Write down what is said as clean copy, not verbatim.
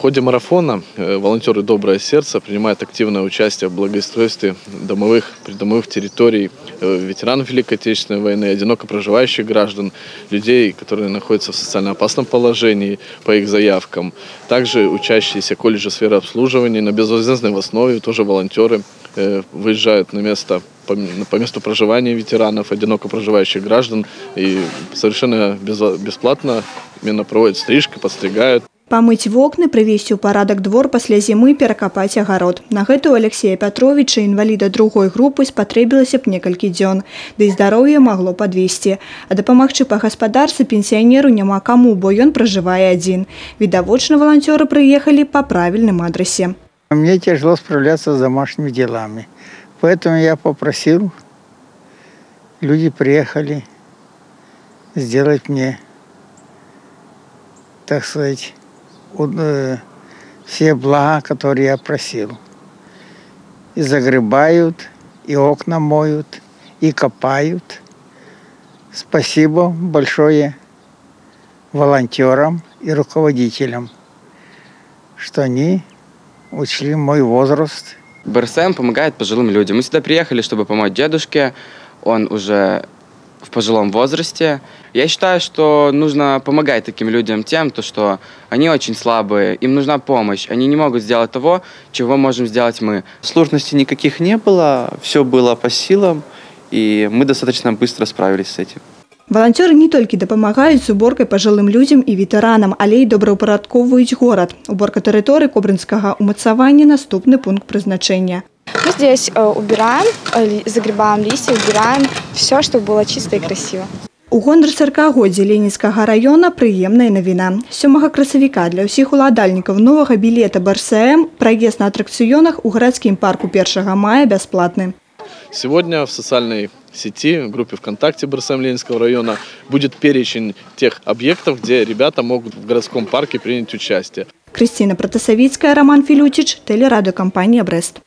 ходе марафона волонтеры «Доброе сердце» принимают активное участие в благоустройстве домовых, придомовых территорий ветеранов Великой Отечественной войны, одиноко проживающих граждан, людей, которые находятся в социально опасном положении по их заявкам. Также учащиеся колледжа сферы обслуживания на безвозмездной основе, тоже волонтеры выезжают на место, по месту проживания ветеранов, одиноко проживающих граждан и совершенно бесплатно именно проводят стрижки, подстригают. Памыць вокны, прывесці ў парадак двор пасля зімы, перакапаць агарод. На гэта ў Алексея Пятровича, інваліда другой групы, спатрэбілася б некалькі дзён. Ды і здароўе магло падвесці. А дапамагчы па гаспадарцы пенсіянеру няма каму, бо ён пражывае адзін. Відавочна, волонтеры прыехалі па правільным адрасе. Мне тяжело справляться с домашними делами. Поэтому я попросил, люди приехали сделать мне, так сказать, все блага, которые я просил. И загребают, и окна моют, и копают. Спасибо большое волонтерам и руководителям, что они учли мой возраст. БРСМ помогает пожилым людям. Мы сюда приехали, чтобы помочь дедушке. Он уже в пожилом возрасте. Я считаю, что нужно помогать таким людям тем, что они очень слабые, им нужна помощь. Они не могут сделать того, чего можем сделать мы. Сложностей никаких не было, все было по силам, и мы достаточно быстро справились с этим. Волонтеры не толькі дапамагаюць з уборкай пажылым людзям і ветэранам, але і добраўпарадкоўваюць горад. Уборка тэрыторыі кобрынскага умацавання – наступны пункт прызначэння. Мы здесь убираем, загребаем листья, убираем все, чтобы было чисто и красиво. У гонар-40-годдзя Ленінскага района прыемная навіна. 7 красавіка для ўсіх уладальнікаў новага білета БРСМ праезд на атракцыёнах у гарадскім парку 1 мая бясплатны. Сегодня в социальной сети, в группе ВКонтакте БРСМ Ленинского района будет перечень тех объектов, где ребята могут в городском парке принять участие. Кристина Протасовицкая, Роман Филютич, телерадиокомпания «Брест».